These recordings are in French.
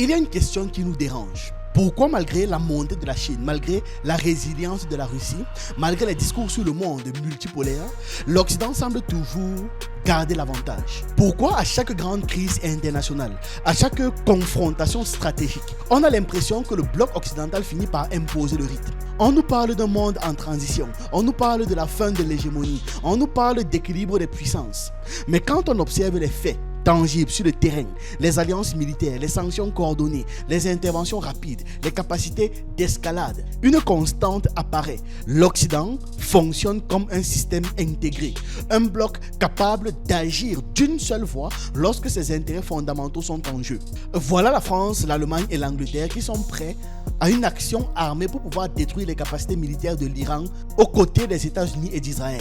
Il y a une question qui nous dérange. Pourquoi malgré la montée de la Chine, malgré la résilience de la Russie, malgré les discours sur le monde multipolaire, l'Occident semble toujours garder l'avantage? Pourquoi à chaque grande crise internationale, à chaque confrontation stratégique, on a l'impression que le bloc occidental finit par imposer le rythme? On nous parle d'un monde en transition, on nous parle de la fin de l'hégémonie, on nous parle d'équilibre des puissances. Mais quand on observe les faits tangibles sur le terrain, les alliances militaires, les sanctions coordonnées, les interventions rapides, les capacités d'escalade, une constante apparaît. L'Occident fonctionne comme un système intégré, un bloc capable d'agir d'une seule voix lorsque ses intérêts fondamentaux sont en jeu. Voilà la France, l'Allemagne et l'Angleterre qui sont prêts à une action armée pour pouvoir détruire les capacités militaires de l'Iran aux côtés des États-Unis et d'Israël.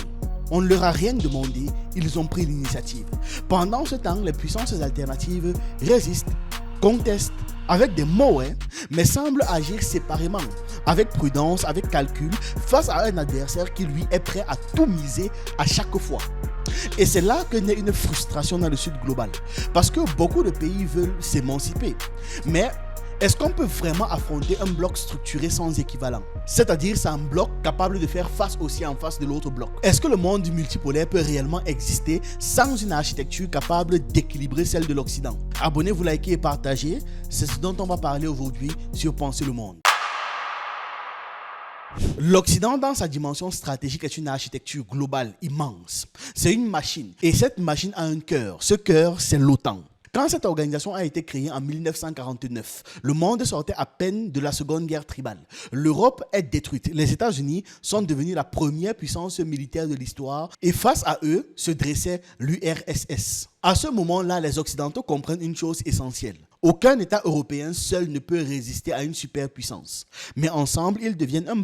On ne leur a rien demandé, ils ont pris l'initiative. Pendant ce temps, les puissances alternatives résistent, contestent, avec des mots, mais semblent agir séparément, avec prudence, avec calcul, face à un adversaire qui lui est prêt à tout miser à chaque fois. Et c'est là que naît une frustration dans le Sud global, parce que beaucoup de pays veulent s'émanciper. Mais est-ce qu'on peut vraiment affronter un bloc structuré sans équivalent? C'est-à-dire c'est un bloc capable de faire face aussi en face de l'autre bloc. Est-ce que le monde multipolaire peut réellement exister sans une architecture capable d'équilibrer celle de l'Occident? Abonnez-vous, likez et partagez. C'est ce dont on va parler aujourd'hui sur Penser le monde. L'Occident, dans sa dimension stratégique, est une architecture globale immense. C'est une machine. Et cette machine a un cœur. Ce cœur, c'est l'OTAN. Quand cette organisation a été créée en 1949, le monde sortait à peine de la Seconde Guerre tribale. L'Europe est détruite. Les États-Unis sont devenus la première puissance militaire de l'histoire et face à eux se dressait l'URSS. À ce moment-là, les Occidentaux comprennent une chose essentielle. Aucun État européen seul ne peut résister à une superpuissance. Mais ensemble, ils deviennent un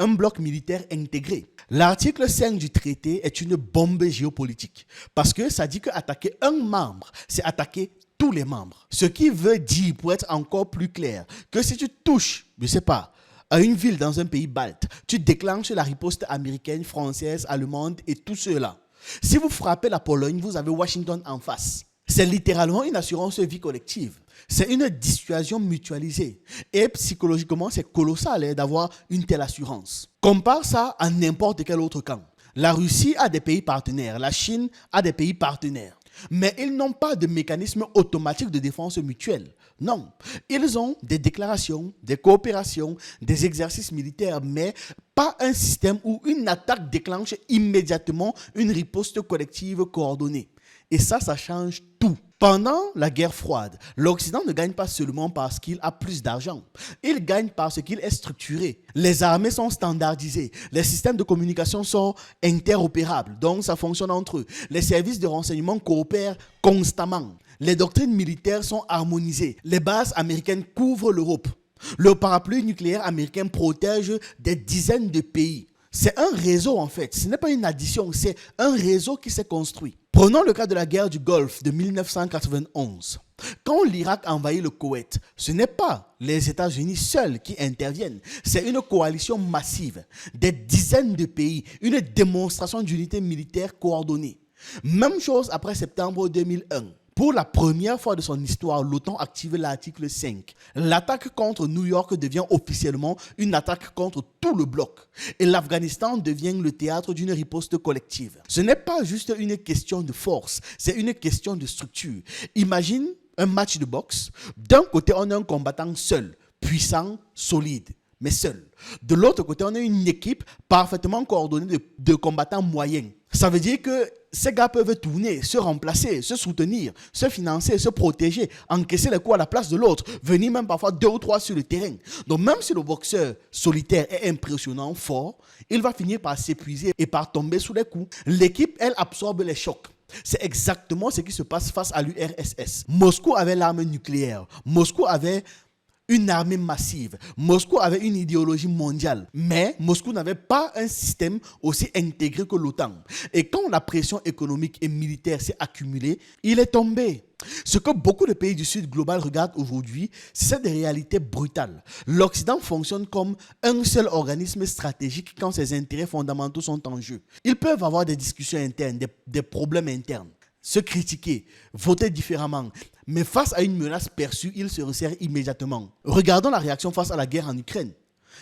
bloc militaire intégré. L'article 5 du traité est une bombe géopolitique parce que ça dit qu'attaquer un membre, c'est attaquer tous les membres. Ce qui veut dire, pour être encore plus clair, que si tu touches, je ne sais pas, à une ville dans un pays balte, tu déclenches la riposte américaine, française, allemande et tout cela. Si vous frappez la Pologne, vous avez Washington en face. C'est littéralement une assurance vie collective. C'est une dissuasion mutualisée. Et psychologiquement, c'est colossal d'avoir une telle assurance. Compare ça à n'importe quel autre camp. La Russie a des pays partenaires, la Chine a des pays partenaires. Mais ils n'ont pas de mécanisme automatique de défense mutuelle. Non, ils ont des déclarations, des coopérations, des exercices militaires, mais pas un système où une attaque déclenche immédiatement une riposte collective coordonnée. Et ça change tout. Pendant la guerre froide, l'Occident ne gagne pas seulement parce qu'il a plus d'argent. Il gagne parce qu'il est structuré. Les armées sont standardisées. Les systèmes de communication sont interopérables. Donc, ça fonctionne entre eux. Les services de renseignement coopèrent constamment. Les doctrines militaires sont harmonisées. Les bases américaines couvrent l'Europe. Le parapluie nucléaire américain protège des dizaines de pays. C'est un réseau en fait. Ce n'est pas une addition, c'est un réseau qui s'est construit. Prenons le cas de la guerre du Golfe de 1991. Quand l'Irak envahit le Koweït, ce n'est pas les États-Unis seuls qui interviennent. C'est une coalition massive, des dizaines de pays, une démonstration d'unité militaire coordonnée. Même chose après septembre 2001. Pour la première fois de son histoire, l'OTAN active l'article 5. L'attaque contre New York devient officiellement une attaque contre tout le bloc. Et l'Afghanistan devient le théâtre d'une riposte collective. Ce n'est pas juste une question de force, c'est une question de structure. Imagine un match de boxe. D'un côté, on a un combattant seul, puissant, solide, mais seul. De l'autre côté, on a une équipe parfaitement coordonnée de combattants moyens. Ça veut dire que ces gars peuvent tourner, se remplacer, se soutenir, se financer, se protéger, encaisser les coups à la place de l'autre, venir même parfois 2 ou 3 sur le terrain. Donc même si le boxeur solitaire est impressionnant, fort, il va finir par s'épuiser et par tomber sous les coups. L'équipe, elle, absorbe les chocs. C'est exactement ce qui se passe face à l'URSS. Moscou avait l'arme nucléaire. Moscou avait une armée massive. Moscou avait une idéologie mondiale. Mais Moscou n'avait pas un système aussi intégré que l'OTAN. Et quand la pression économique et militaire s'est accumulée, il est tombé. Ce que beaucoup de pays du Sud global regardent aujourd'hui, c'est cette réalité brutale. L'Occident fonctionne comme un seul organisme stratégique quand ses intérêts fondamentaux sont en jeu. Ils peuvent avoir des discussions internes, des problèmes internes, se critiquer, voter différemment. Mais face à une menace perçue, il se resserre immédiatement. Regardons la réaction face à la guerre en Ukraine.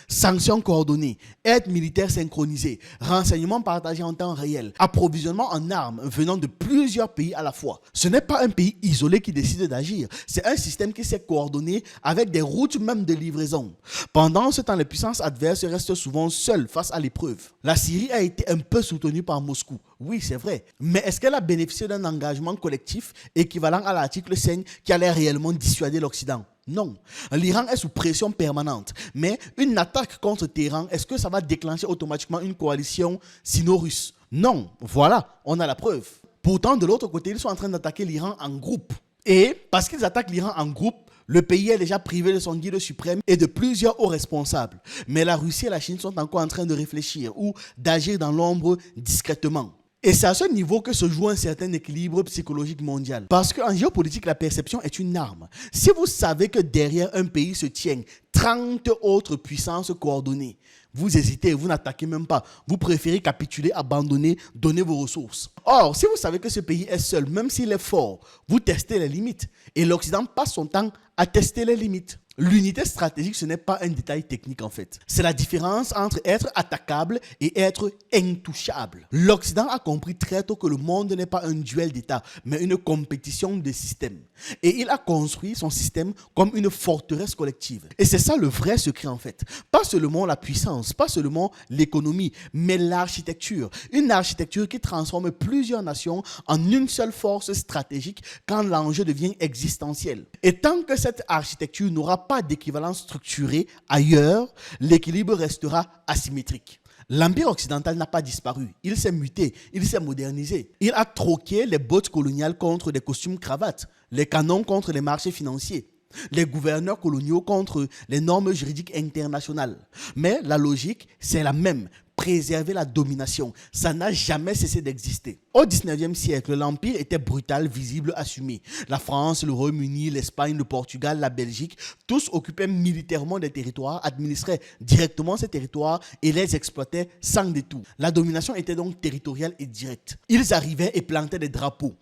Sanctions coordonnées, aide militaire synchronisée, renseignements partagés en temps réel, approvisionnement en armes venant de plusieurs pays à la fois. Ce n'est pas un pays isolé qui décide d'agir, c'est un système qui s'est coordonné avec des routes même de livraison. Pendant ce temps, les puissances adverses restent souvent seules face à l'épreuve. La Syrie a été un peu soutenue par Moscou, oui c'est vrai, mais est-ce qu'elle a bénéficié d'un engagement collectif équivalent à l'article 5 qui allait réellement dissuader l'Occident? Non. L'Iran est sous pression permanente. Mais une attaque contre Téhéran, est-ce que ça va déclencher automatiquement une coalition sino-russe? Non. Voilà, on a la preuve. Pourtant, de l'autre côté, ils sont en train d'attaquer l'Iran en groupe. Et parce qu'ils attaquent l'Iran en groupe, le pays est déjà privé de son guide suprême et de plusieurs hauts responsables. Mais la Russie et la Chine sont encore en train de réfléchir ou d'agir dans l'ombre discrètement. Et c'est à ce niveau que se joue un certain équilibre psychologique mondial. Parce qu'en géopolitique, la perception est une arme. Si vous savez que derrière un pays se tiennent 30 autres puissances coordonnées, vous hésitez, vous n'attaquez même pas. Vous préférez capituler, abandonner, donner vos ressources. Or, si vous savez que ce pays est seul, même s'il est fort, vous testez les limites. Et l'Occident passe son temps à tester les limites. L'unité stratégique, ce n'est pas un détail technique en fait. C'est la différence entre être attaquable et être intouchable. L'Occident a compris très tôt que le monde n'est pas un duel d'États, mais une compétition de systèmes. Et il a construit son système comme une forteresse collective. Et c'est ça le vrai secret en fait. Pas seulement la puissance, pas seulement l'économie, mais l'architecture. Une architecture qui transforme plusieurs nations en une seule force stratégique quand l'enjeu devient existentiel. Et tant que cette architecture n'aura pas d'équivalent structuré ailleurs, l'équilibre restera asymétrique. L'Empire occidental n'a pas disparu, il s'est muté, il s'est modernisé. Il a troqué les bottes coloniales contre des costumes cravates, les canons contre les marchés financiers, les gouverneurs coloniaux contre les normes juridiques internationales. Mais la logique, c'est la même. Préserver la domination. Ça n'a jamais cessé d'exister. Au 19e siècle, l'Empire était brutal, visible, assumé. La France, le Royaume-Uni, l'Espagne, le Portugal, la Belgique, tous occupaient militairement des territoires, administraient directement ces territoires et les exploitaient sans détour. La domination était donc territoriale et directe. Ils arrivaient et plantaient des drapeaux.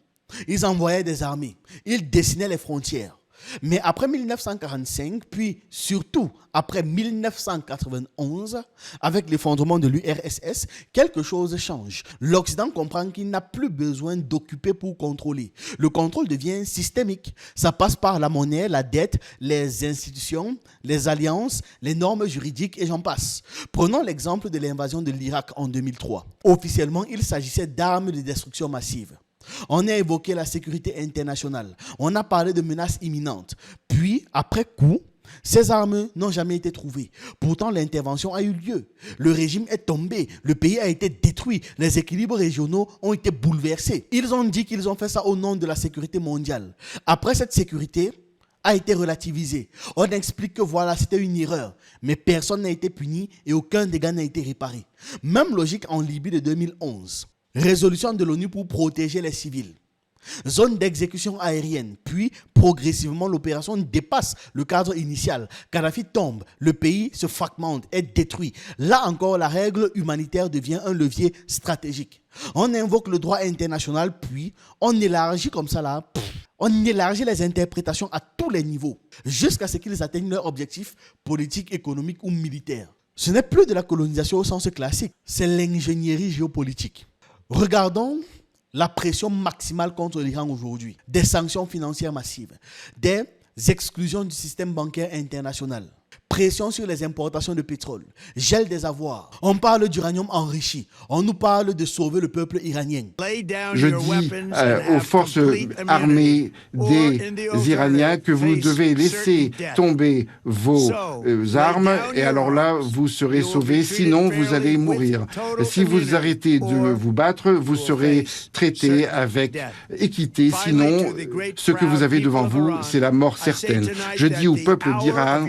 Ils envoyaient des armées. Ils dessinaient les frontières. Mais après 1945, puis surtout après 1991, avec l'effondrement de l'URSS, quelque chose change. L'Occident comprend qu'il n'a plus besoin d'occuper pour contrôler. Le contrôle devient systémique. Ça passe par la monnaie, la dette, les institutions, les alliances, les normes juridiques et j'en passe. Prenons l'exemple de l'invasion de l'Irak en 2003. Officiellement, il s'agissait d'armes de destruction massive. On a évoqué la sécurité internationale. On a parlé de menaces imminentes. Puis, après coup, ces armes n'ont jamais été trouvées. Pourtant, l'intervention a eu lieu. Le régime est tombé. Le pays a été détruit. Les équilibres régionaux ont été bouleversés. Ils ont dit qu'ils ont fait ça au nom de la sécurité mondiale. Après, cette sécurité a été relativisée. On explique que voilà, c'était une erreur. Mais personne n'a été puni et aucun dégât n'a été réparé. Même logique en Libye de 2011. Résolution de l'ONU pour protéger les civils. Zone d'exécution aérienne, puis progressivement l'opération dépasse le cadre initial. Kadhafi tombe, le pays se fragmente, est détruit. Là encore, la règle humanitaire devient un levier stratégique. On invoque le droit international, puis on élargit comme ça là. On élargit les interprétations à tous les niveaux, jusqu'à ce qu'ils atteignent leur objectif politique, économique ou militaire. Ce n'est plus de la colonisation au sens classique, c'est l'ingénierie géopolitique. Regardons la pression maximale contre l'Iran aujourd'hui. Des sanctions financières massives, des exclusions du système bancaire international, pression sur les importations de pétrole, gel des avoirs. On parle d'uranium enrichi. On nous parle de sauver le peuple iranien. Je dis aux forces armées des Iraniens que vous devez laisser tomber vos armes et alors là, vous serez sauvés. Sinon, vous allez mourir. Si vous arrêtez de vous battre, vous serez traités avec équité. Sinon, ce que vous avez devant vous, c'est la mort certaine. Je dis au peuple d'Iran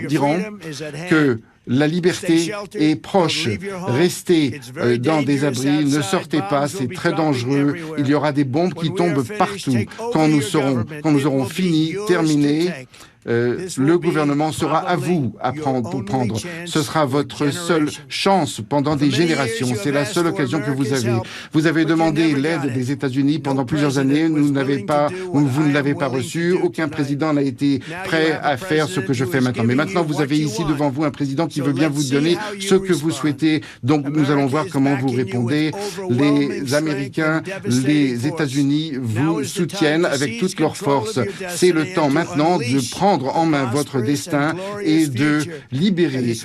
que la liberté est proche. Restez dans des abris, ne sortez pas, c'est très dangereux. Il y aura des bombes qui tombent partout. Quand nous aurons fini, terminé, le gouvernement sera à vous pour prendre. Ce sera votre seule chance pendant des générations. C'est la seule occasion que vous avez. Vous avez demandé l'aide des États-Unis pendant plusieurs années. Vous ne l'avez pas reçu. Aucun président n'a été prêt à faire ce que je fais maintenant. Mais maintenant, vous avez ici devant vous un président qui veut bien vous donner ce que vous souhaitez. Donc, nous allons voir comment vous répondez. Les Américains, les États-Unis vous soutiennent avec toute leur force. C'est le temps maintenant de prendre en main votre destin et de libérer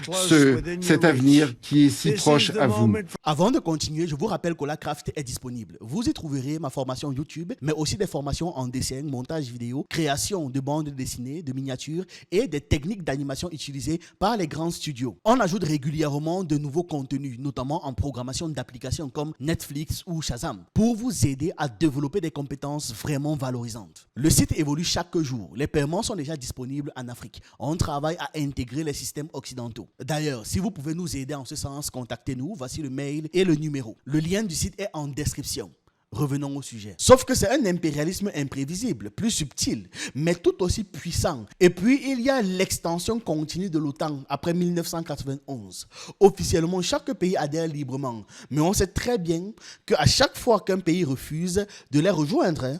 cet avenir qui est si proche à vous. Avant de continuer, je vous rappelle qu'Holacraft est disponible. Vous y trouverez ma formation YouTube, mais aussi des formations en dessin, montage vidéo, création de bandes dessinées, de miniatures et des techniques d'animation utilisées par les grands studios. On ajoute régulièrement de nouveaux contenus, notamment en programmation d'applications comme Netflix ou Shazam, pour vous aider à développer des compétences vraiment valorisantes. Le site évolue chaque jour. Les paiements sont déjà disponibles en Afrique. On travaille à intégrer les systèmes occidentaux. D'ailleurs, si vous pouvez nous aider en ce sens, contactez-nous. Voici le mail et le numéro. Le lien du site est en description. Revenons au sujet. Sauf que c'est un impérialisme imprévisible, plus subtil, mais tout aussi puissant. Et puis, il y a l'extension continue de l'OTAN après 1991. Officiellement, chaque pays adhère librement. Mais on sait très bien qu'à chaque fois qu'un pays refuse de les rejoindre,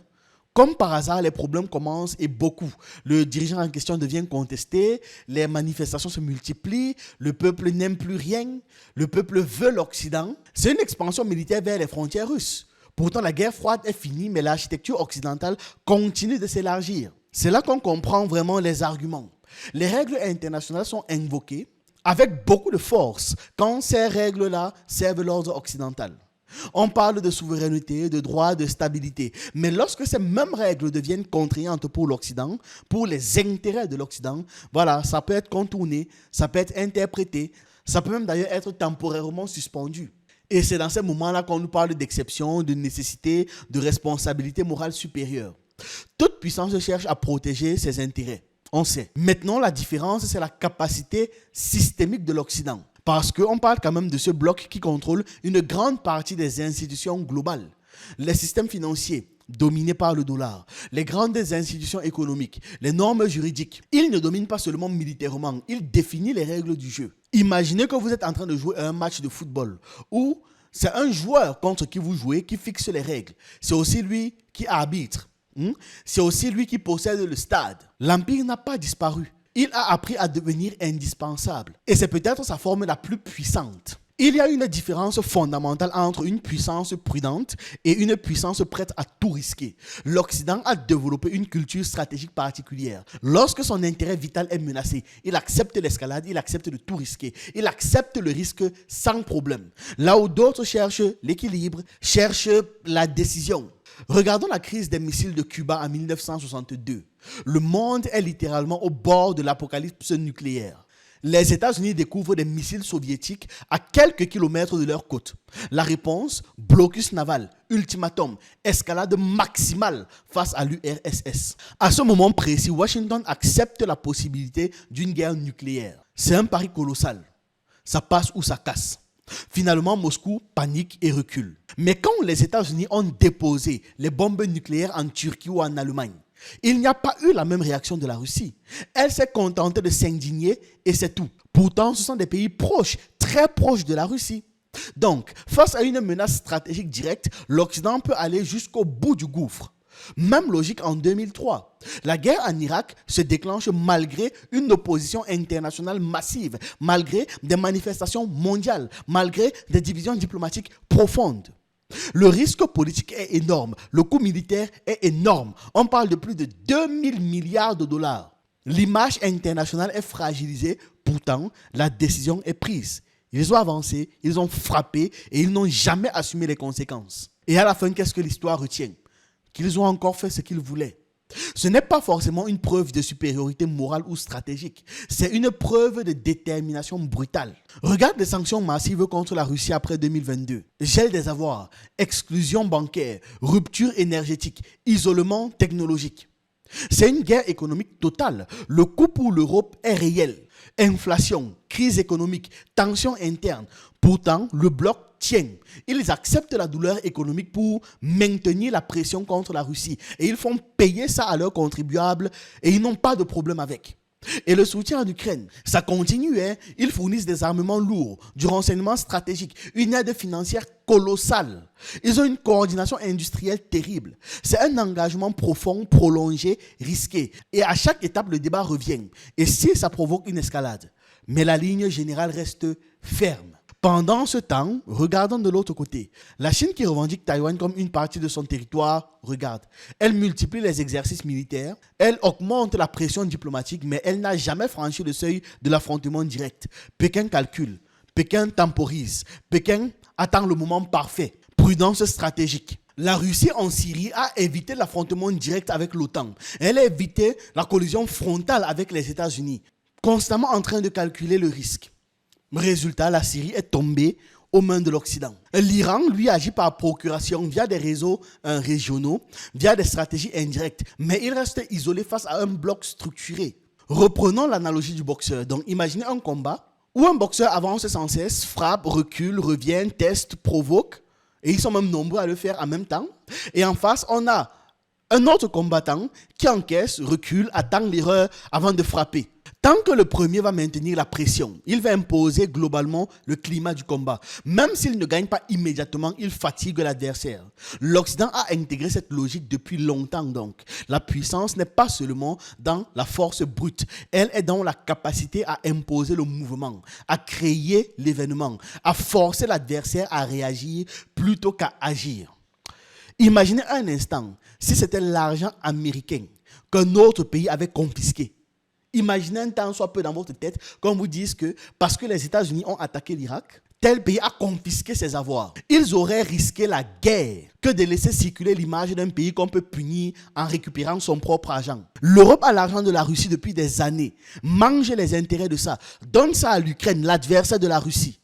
comme par hasard, les problèmes commencent et beaucoup. Le dirigeant en question devient contesté, les manifestations se multiplient, le peuple n'aime plus rien, le peuple veut l'Occident. C'est une expansion militaire vers les frontières russes. Pourtant, la guerre froide est finie, mais l'architecture occidentale continue de s'élargir. C'est là qu'on comprend vraiment les arguments. Les règles internationales sont invoquées avec beaucoup de force quand ces règles-là servent l'ordre occidental. On parle de souveraineté, de droit, de stabilité. Mais lorsque ces mêmes règles deviennent contraignantes pour l'Occident, pour les intérêts de l'Occident, voilà, ça peut être contourné, ça peut être interprété, ça peut même d'ailleurs être temporairement suspendu. Et c'est dans ces moments-là qu'on nous parle d'exception, de nécessité, de responsabilité morale supérieure. Toute puissance cherche à protéger ses intérêts. On sait. Maintenant, la différence, c'est la capacité systémique de l'Occident. Parce qu'on parle quand même de ce bloc qui contrôle une grande partie des institutions globales. Les systèmes financiers, dominés par le dollar, les grandes institutions économiques, les normes juridiques. Ils ne dominent pas seulement militairement, ils définissent les règles du jeu. Imaginez que vous êtes en train de jouer à un match de football où c'est un joueur contre qui vous jouez qui fixe les règles. C'est aussi lui qui arbitre. C'est aussi lui qui possède le stade. L'Empire n'a pas disparu. Il a appris à devenir indispensable. Et c'est peut-être sa forme la plus puissante. Il y a une différence fondamentale entre une puissance prudente et une puissance prête à tout risquer. L'Occident a développé une culture stratégique particulière. Lorsque son intérêt vital est menacé, il accepte l'escalade, il accepte de tout risquer. Il accepte le risque sans problème. Là où d'autres cherchent l'équilibre, cherchent la décision. Regardons la crise des missiles de Cuba en 1962. Le monde est littéralement au bord de l'apocalypse nucléaire. Les États-Unis découvrent des missiles soviétiques à quelques kilomètres de leur côte. La réponse, blocus naval, ultimatum, escalade maximale face à l'URSS. À ce moment précis, Washington accepte la possibilité d'une guerre nucléaire. C'est un pari colossal. Ça passe ou ça casse. Finalement, Moscou panique et recule. Mais quand les États-Unis ont déposé les bombes nucléaires en Turquie ou en Allemagne, il n'y a pas eu la même réaction de la Russie. Elle s'est contentée de s'indigner et c'est tout. Pourtant, ce sont des pays proches, très proches de la Russie. Donc, face à une menace stratégique directe, l'Occident peut aller jusqu'au bout du gouffre. Même logique en 2003. La guerre en Irak se déclenche malgré une opposition internationale massive, malgré des manifestations mondiales, malgré des divisions diplomatiques profondes. Le risque politique est énorme, le coût militaire est énorme. On parle de plus de 2000 milliards de dollars. L'image internationale est fragilisée, pourtant la décision est prise. Ils ont avancé, ils ont frappé et ils n'ont jamais assumé les conséquences. Et à la fin, qu'est-ce que l'histoire retient ? Qu'ils ont encore fait ce qu'ils voulaient. Ce n'est pas forcément une preuve de supériorité morale ou stratégique. C'est une preuve de détermination brutale. Regarde les sanctions massives contre la Russie après 2022. Gel des avoirs, exclusion bancaire, rupture énergétique, isolement technologique. C'est une guerre économique totale. Le coût pour l'Europe est réel. Inflation, crise économique, tensions internes. Pourtant, le bloc tiennent. Ils acceptent la douleur économique pour maintenir la pression contre la Russie. Et ils font payer ça à leurs contribuables et ils n'ont pas de problème avec. Et le soutien en Ukraine, ça continue. Ils fournissent des armements lourds, du renseignement stratégique, une aide financière colossale. Ils ont une coordination industrielle terrible. C'est un engagement profond, prolongé, risqué. Et à chaque étape, le débat revient. Et si ça provoque une escalade? Mais la ligne générale reste ferme. Pendant ce temps, regardons de l'autre côté. La Chine qui revendique Taïwan comme une partie de son territoire, regarde, elle multiplie les exercices militaires, elle augmente la pression diplomatique, mais elle n'a jamais franchi le seuil de l'affrontement direct. Pékin calcule, Pékin temporise, Pékin attend le moment parfait. Prudence stratégique. La Russie en Syrie a évité l'affrontement direct avec l'OTAN. Elle a évité la collision frontale avec les États-Unis, constamment en train de calculer le risque. Résultat, la Syrie est tombée aux mains de l'Occident. L'Iran, lui, agit par procuration via des réseaux régionaux, via des stratégies indirectes. Mais il reste isolé face à un bloc structuré. Reprenons l'analogie du boxeur. Donc, imaginez un combat où un boxeur avance sans cesse, frappe, recule, revient, teste, provoque. Et ils sont même nombreux à le faire en même temps. Et en face, on a un autre combattant qui encaisse, recule, attend l'erreur avant de frapper. Tant que le premier va maintenir la pression, il va imposer globalement le climat du combat. Même s'il ne gagne pas immédiatement, il fatigue l'adversaire. L'Occident a intégré cette logique depuis longtemps donc. La puissance n'est pas seulement dans la force brute, elle est dans la capacité à imposer le mouvement, à créer l'événement, à forcer l'adversaire à réagir plutôt qu'à agir. Imaginez un instant si c'était l'argent américain qu'un autre pays avait confisqué. Imaginez un temps soit peu dans votre tête qu'on vous dise que parce que les États-Unis ont attaqué l'Irak, tel pays a confisqué ses avoirs. Ils auraient risqué la guerre que de laisser circuler l'image d'un pays qu'on peut punir en récupérant son propre argent. L'Europe a l'argent de la Russie depuis des années. Mange les intérêts de ça. Donne ça à l'Ukraine, l'adversaire de la Russie.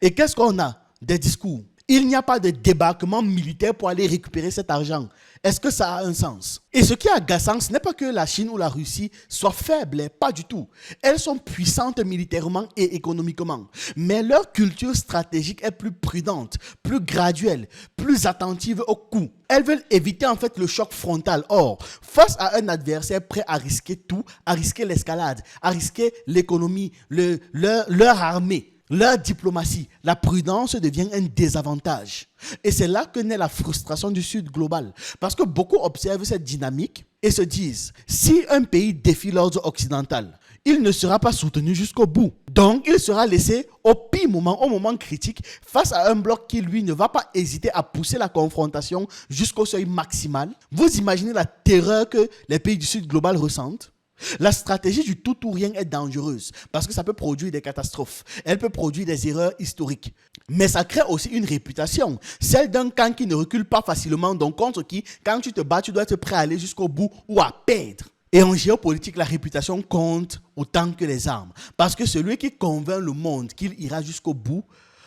Et qu'est-ce qu'on a? Des discours. Il n'y a pas de débarquement militaire pour aller récupérer cet argent. Est-ce que ça a un sens? Et ce qui est agaçant, ce n'est pas que la Chine ou la Russie soient faibles, pas du tout. Elles sont puissantes militairement et économiquement. Mais leur culture stratégique est plus prudente, plus graduelle, plus attentive au coût. Elles veulent éviter en fait le choc frontal. Or, face à un adversaire prêt à risquer tout, à risquer l'escalade, à risquer l'économie, leur armée, leur diplomatie, la prudence devient un désavantage. Et c'est là que naît la frustration du Sud global. Parce que beaucoup observent cette dynamique et se disent, si un pays défie l'ordre occidental, il ne sera pas soutenu jusqu'au bout. Donc, il sera laissé au pire moment, au moment critique, face à un bloc qui, lui, ne va pas hésiter à pousser la confrontation jusqu'au seuil maximal. Vous imaginez la terreur que les pays du Sud global ressentent? La stratégie du tout ou rien est dangereuse parce que ça peut produire des catastrophes. Elle peut produire des erreurs historiques. Mais ça crée aussi une réputation, celle d'un camp qui ne recule pas facilement, donc contre qui, quand tu te bats, tu dois être prêt à aller jusqu'au bout ou à perdre. Et en géopolitique, la réputation compte autant que les armes. Parce que celui qui convainc le monde qu'il ira jusqu'au bout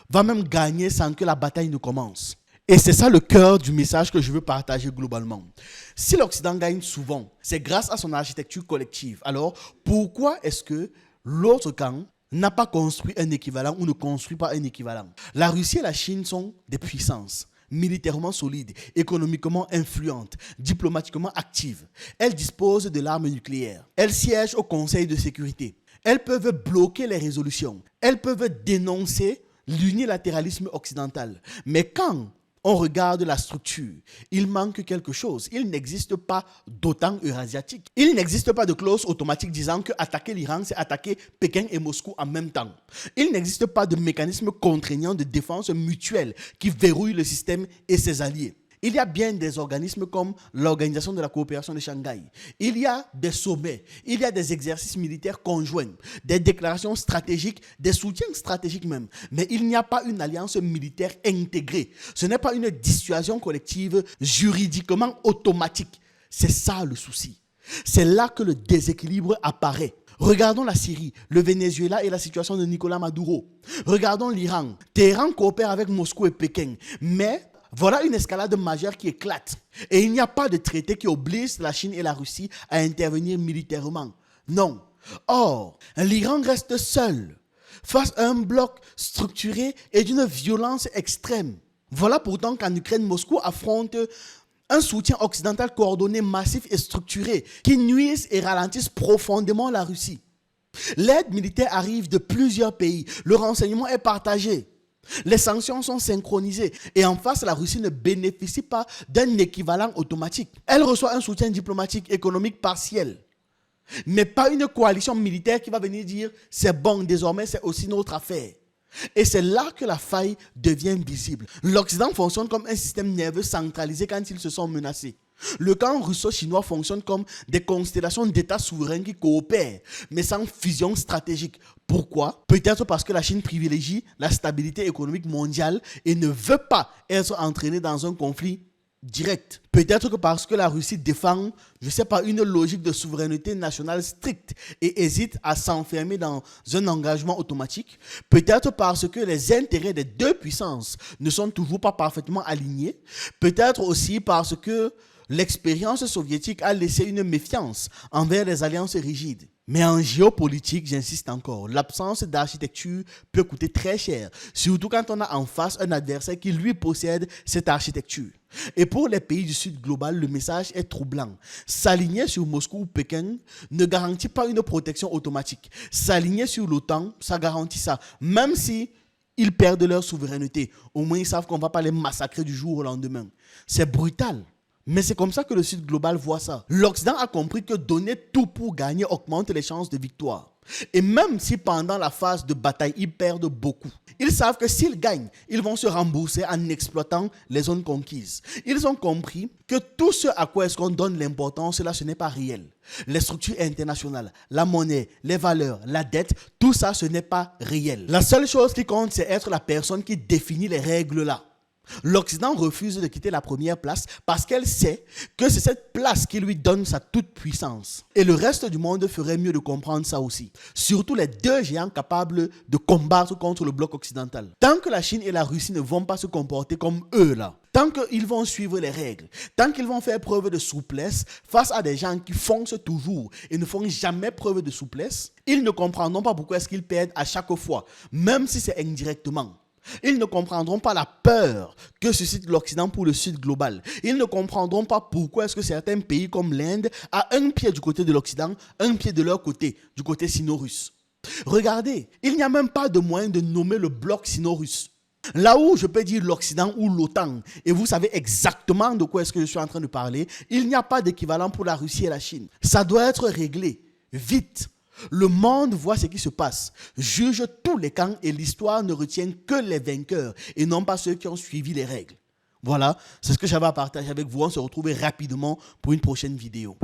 va même gagner sans que la bataille ne commence. Et c'est ça le cœur du message que je veux partager globalement. Si l'Occident gagne souvent, c'est grâce à son architecture collective. Alors, pourquoi est-ce que l'autre camp n'a pas construit un équivalent ou ne construit pas un équivalent? La Russie et la Chine sont des puissances militairement solides, économiquement influentes, diplomatiquement actives. Elles disposent de l'arme nucléaire. Elles siègent au Conseil de sécurité. Elles peuvent bloquer les résolutions. Elles peuvent dénoncer l'unilatéralisme occidental. Mais quand on regarde la structure, il manque quelque chose. Il n'existe pas d'OTAN eurasiatique. Il n'existe pas de clause automatique disant que attaquer l'Iran, c'est attaquer Pékin et Moscou en même temps. Il n'existe pas de mécanisme contraignant de défense mutuelle qui verrouille le système et ses alliés. Il y a bien des organismes comme l'Organisation de la coopération de Shanghai. Il y a des sommets, il y a des exercices militaires conjoints, des déclarations stratégiques, des soutiens stratégiques même. Mais il n'y a pas une alliance militaire intégrée. Ce n'est pas une dissuasion collective juridiquement automatique. C'est ça le souci. C'est là que le déséquilibre apparaît. Regardons la Syrie, le Venezuela et la situation de Nicolás Maduro. Regardons l'Iran. Téhéran coopère avec Moscou et Pékin, mais voilà une escalade majeure qui éclate. Et il n'y a pas de traité qui oblige la Chine et la Russie à intervenir militairement. Non. Or, l'Iran reste seul face à un bloc structuré et d'une violence extrême. Voilà pourtant qu'en Ukraine, Moscou affronte un soutien occidental coordonné, massif et structuré qui nuisent et ralentissent profondément la Russie. L'aide militaire arrive de plusieurs pays, le renseignement est partagé, les sanctions sont synchronisées et en face, la Russie ne bénéficie pas d'un équivalent automatique. Elle reçoit un soutien diplomatique, économique partiel, mais pas une coalition militaire qui va venir dire « c'est bon, désormais c'est aussi notre affaire ». Et c'est là que la faille devient visible. L'Occident fonctionne comme un système nerveux centralisé quand ils se sont menacés. Le camp russo-chinois fonctionne comme des constellations d'États souverains qui coopèrent, mais sans fusion stratégique. Pourquoi? Peut-être parce que la Chine privilégie la stabilité économique mondiale et ne veut pas être entraînée dans un conflit direct. Peut-être que parce que la Russie défend, une logique de souveraineté nationale stricte et hésite à s'enfermer dans un engagement automatique. Peut-être parce que les intérêts des deux puissances ne sont toujours pas parfaitement alignés. Peut-être aussi parce que l'expérience soviétique a laissé une méfiance envers les alliances rigides. Mais en géopolitique, j'insiste encore, l'absence d'architecture peut coûter très cher, surtout quand on a en face un adversaire qui lui possède cette architecture. Et pour les pays du Sud global, le message est troublant. S'aligner sur Moscou ou Pékin ne garantit pas une protection automatique. S'aligner sur l'OTAN, ça garantit ça, même si ils perdent leur souveraineté. Au moins, ils savent qu'on ne va pas les massacrer du jour au lendemain. C'est brutal. Mais c'est comme ça que le Sud global voit ça. L'Occident a compris que donner tout pour gagner augmente les chances de victoire. Et même si pendant la phase de bataille, ils perdent beaucoup, ils savent que s'ils gagnent, ils vont se rembourser en exploitant les zones conquises. Ils ont compris que tout ce à quoi est-ce qu'on donne l'importance, là, ce n'est pas réel. Les structures internationales, la monnaie, les valeurs, la dette, tout ça, ce n'est pas réel. La seule chose qui compte, c'est être la personne qui définit les règles là. L'Occident refuse de quitter la première place parce qu'elle sait que c'est cette place qui lui donne sa toute-puissance. Et le reste du monde ferait mieux de comprendre ça aussi. Surtout les deux géants capables de combattre contre le bloc occidental. Tant que la Chine et la Russie ne vont pas se comporter comme eux là, tant qu'ils vont suivre les règles, tant qu'ils vont faire preuve de souplesse face à des gens qui foncent toujours et ne font jamais preuve de souplesse, ils ne comprendront pas pourquoi est-ce qu'ils perdent à chaque fois, même si c'est indirectement. Ils ne comprendront pas la peur que suscite l'Occident pour le Sud global. Ils ne comprendront pas pourquoi est-ce que certains pays comme l'Inde ont un pied du côté de l'Occident, un pied de leur côté, du côté sino-russe. Regardez, il n'y a même pas de moyen de nommer le bloc sino-russe. Là où je peux dire l'Occident ou l'OTAN, et vous savez exactement de quoi est-ce que je suis en train de parler, il n'y a pas d'équivalent pour la Russie et la Chine. Ça doit être réglé, vite. Le monde voit ce qui se passe, juge tous les camps et l'histoire ne retient que les vainqueurs et non pas ceux qui ont suivi les règles. Voilà, c'est ce que j'avais à partager avec vous. On se retrouve rapidement pour une prochaine vidéo.